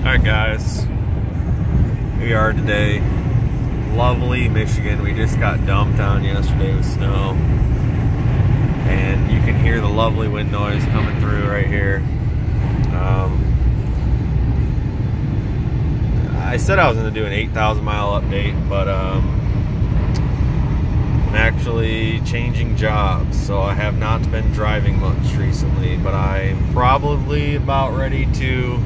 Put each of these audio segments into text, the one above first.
Alright guys, here we are today, lovely Michigan. We just got dumped on yesterday with snow, and you can hear the lovely wind noise coming through right here. I said I was going to do an 8,000 mile update, but I'm actually changing jobs, so I have not been driving much recently, but I'm probably about ready to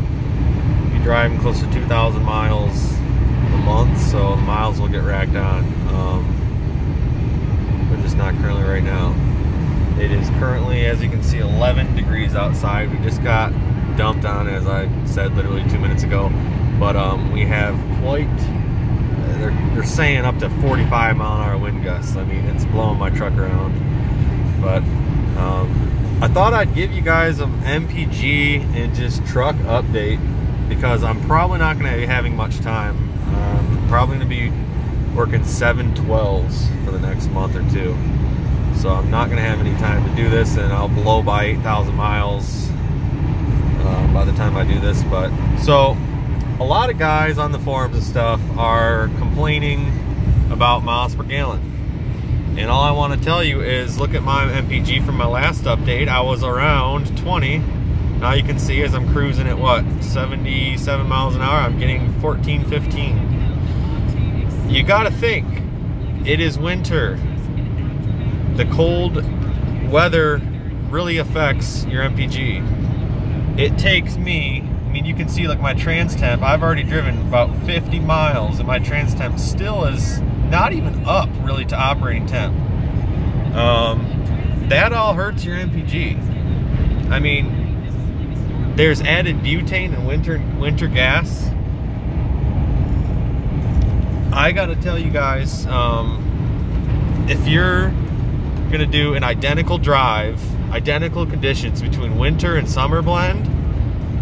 be driving close to 2,000 miles a month, so the miles will get racked on. But just not currently right now. It is currently, as you can see, 11 degrees outside. We just got dumped on, as I said literally 2 minutes ago. But we have quite, they're saying up to 45 mile an hour wind gusts. I mean, it's blowing my truck around. But I thought I'd give you guys an MPG and just truck update, because I'm probably not going to be having much time. I'm probably going to be working 7/12s for the next month or two. So I'm not going to have any time to do this, and I'll blow by 8,000 miles by the time I do this. But so a lot of guys on the forums and stuff are complaining about miles per gallon. And all I want to tell you is look at my MPG from my last update. I was around 20. Now you can see as I'm cruising at what, 77 miles an hour, I'm getting 14, 15. You gotta think, it is winter. The cold weather really affects your MPG. It takes me, I mean, you can see like my trans temp, I've already driven about 50 miles and my trans temp still is not even up really to operating temp. That all hurts your MPG. I mean, there's added butane and winter gas. I gotta tell you guys, if you're gonna do an identical drive, identical conditions between winter and summer blend,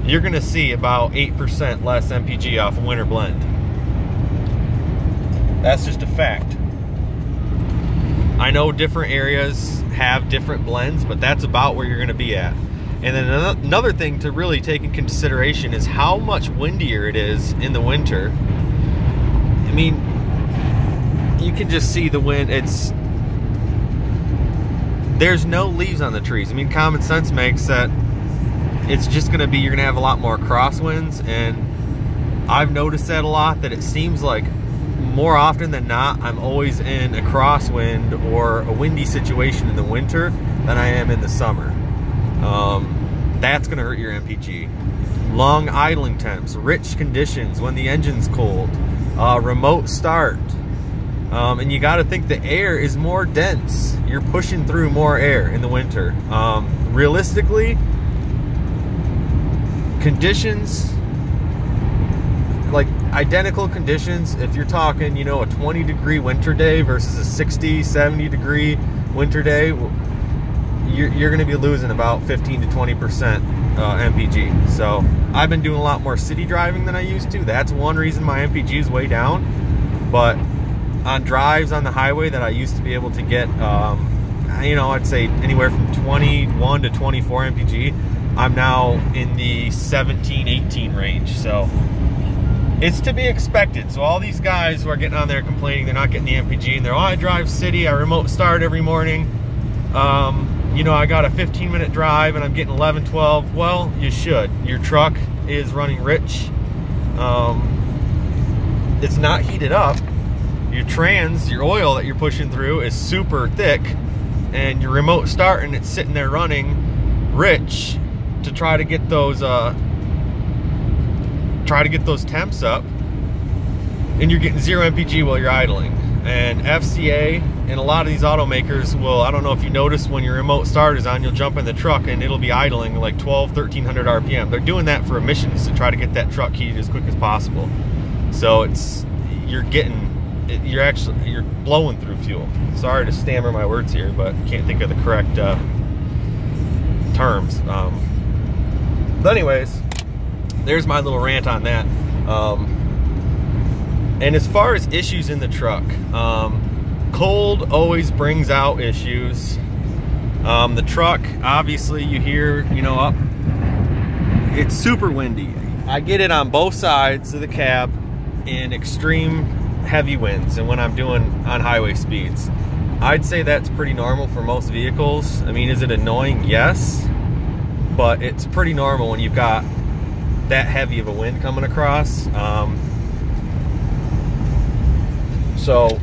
you're gonna see about 8% less MPG off a winter blend. That's just a fact. I know different areas have different blends, but that's about where you're gonna be at. And then another thing to really take in consideration is how much windier it is in the winter. I mean, you can just see the wind. There's no leaves on the trees. I mean, common sense makes that it's just gonna be, you're gonna have a lot more crosswinds, and I've noticed that a lot, that it seems like more often than not, I'm always in a crosswind or a windy situation in the winter than I am in the summer. That's gonna hurt your MPG. Long idling temps, rich conditions when the engine's cold, remote start, and you gotta think the air is more dense. You're pushing through more air in the winter. Realistically, conditions, like identical conditions, if you're talking, you know, a 20-degree winter day versus a 60, 70-degree winter day, you're going to be losing about 15 to 20% MPG. So I've been doing a lot more city driving than I used to. That's one reason my MPG is way down. But on drives on the highway that I used to be able to get, you know, I'd say anywhere from 21 to 24 MPG, I'm now in the 17, 18 range. So it's to be expected. So all these guys who are getting on there complaining they're not getting the MPG, and they're, oh, I drive city, I remote start every morning. You know, I got a 15-minute drive and I'm getting 11, 12. Well, you should. Your truck is running rich. It's not heated up. Your trans, your oil that you're pushing through is super thick, and your remote start and it's sitting there running rich to try to get those temps up, and you're getting 0 MPG while you're idling. And FCA and a lot of these automakers will, I don't know if you notice, when your remote start is on, you'll jump in the truck and it'll be idling like 1,200, 1,300 RPM. They're doing that for emissions to try to get that truck heated as quick as possible. So you're blowing through fuel. Sorry to stammer my words here, but can't think of the correct terms. But anyways, there's my little rant on that. And as far as issues in the truck, cold always brings out issues. The truck, obviously, you hear, you know, it's super windy. I get it on both sides of the cab in extreme heavy winds and when I'm doing on highway speeds. I'd say that's pretty normal for most vehicles. I mean, is it annoying? Yes, but it's pretty normal when you've got that heavy of a wind coming across. So,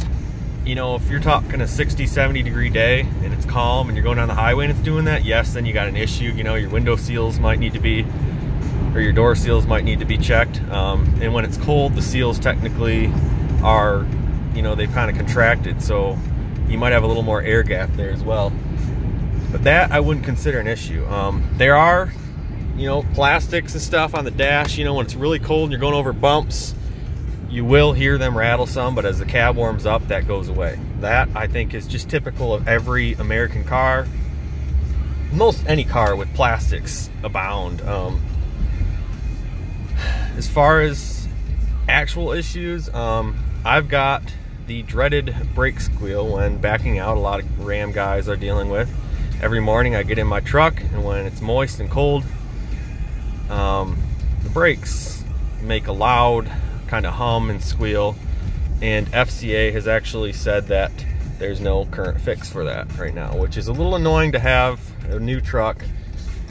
you know, if you're talking a 60-70 degree day and it's calm and you're going down the highway and it's doing that, yes, then you got an issue. You know, your window seals might need to be, or your door seals might need to be checked. And when it's cold, the seals technically are, you know, they've kind of contracted, so you might have a little more air gap there as well. But that I wouldn't consider an issue. There are, you know, plastics and stuff on the dash. You know, when it's really cold and you're going over bumps, you will hear them rattle some, but as the cab warms up, that goes away. That, I think, is just typical of every American car. Most any car with plastics abound. As far as actual issues, I've got the dreaded brake squeal when backing out. A lot of Ram guys are dealing with. Every morning I get in my truck, and when it's moist and cold, the brakes make a loud kind of hum and squeal, and FCA has actually said that there's no current fix for that right now, which is a little annoying to have a new truck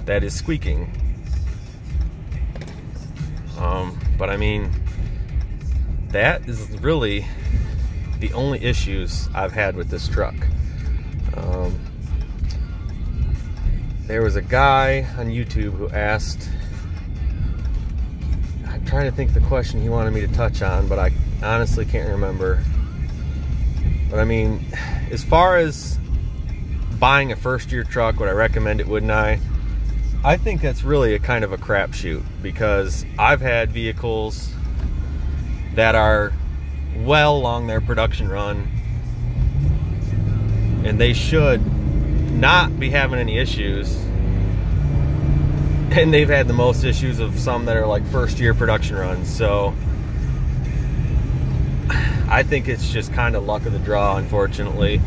that is squeaking. But I mean, that is really the only issues I've had with this truck. There was a guy on YouTube who asked, I'm trying to think the question he wanted me to touch on, but I honestly can't remember. But I mean, as far as buying a first-year truck, would I recommend it, wouldn't I? I think that's really a kind of a crapshoot, because I've had vehicles that are well along their production run, and they should not be having any issues, and they've had the most issues of some that are like first-year production runs. So I think it's just kind of luck of the draw, unfortunately.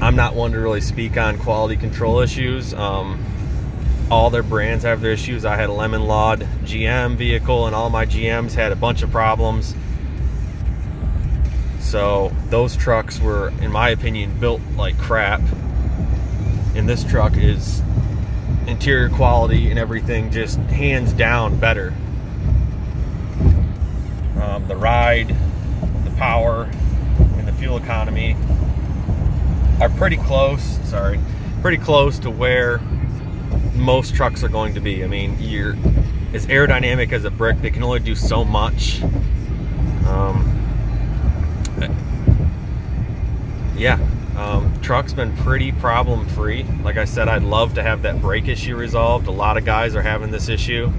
I'm not one to really speak on quality control issues. All their brands have their issues. I had a lemon lawed GM vehicle, and all my GMs had a bunch of problems. So those trucks were, in my opinion, built like crap. And this truck is interior quality and everything just hands down better. The ride, the power, and the fuel economy are pretty close to where most trucks are going to be. I mean, you're as aerodynamic as a brick. They can only do so much. Truck's been pretty problem free. Like I said, I'd love to have that brake issue resolved. A lot of guys are having this issue.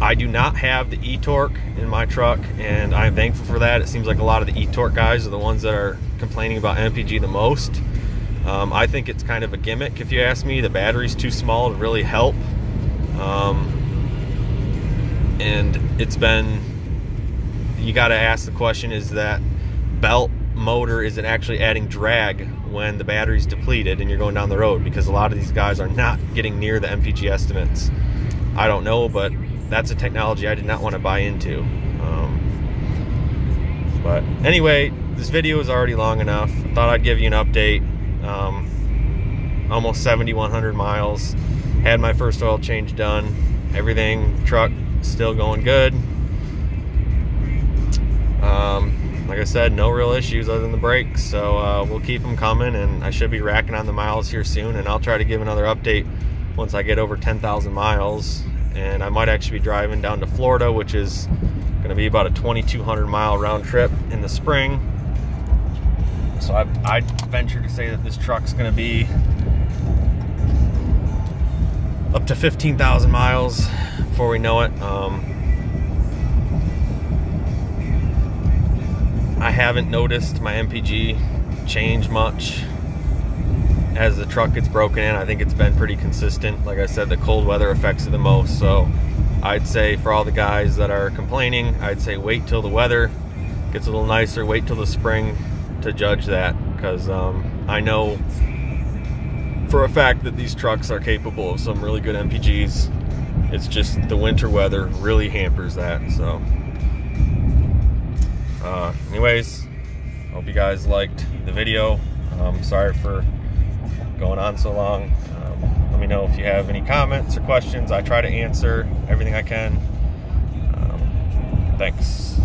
I do not have the e-torque in my truck, and I'm thankful for that. It seems like a lot of the e-torque guys are the ones that are complaining about MPG the most. I think it's kind of a gimmick, if you ask me. The battery's too small to really help. And it's been, you got to ask the question, is that belt motor, is it actually adding drag when the battery's depleted and you're going down the road? Because a lot of these guys are not getting near the MPG estimates. I don't know, but that's a technology I did not want to buy into. But anyway, this video is already long enough. I thought I'd give you an update. Almost 7,100 miles. Had my first oil change done. Everything, truck, still going good. Like I said, no real issues other than the brakes, so we'll keep them coming, and I should be racking on the miles here soon, and I'll try to give another update once I get over 10,000 miles. And I might actually be driving down to Florida, which is going to be about a 2,200 mile round trip in the spring. So I'd venture to say that this truck's going to be up to 15,000 miles before we know it. I haven't noticed my MPG change much as the truck gets broken in. I think it's been pretty consistent. Like I said, the cold weather affects it the most. So I'd say for all the guys that are complaining, I'd say wait till the weather gets a little nicer, wait till the spring to judge that, because I know for a fact that these trucks are capable of some really good MPGs. It's just the winter weather really hampers that. So anyways, hope you guys liked the video. Sorry for going on so long. Let me know if you have any comments or questions. I try to answer everything I can. Thanks.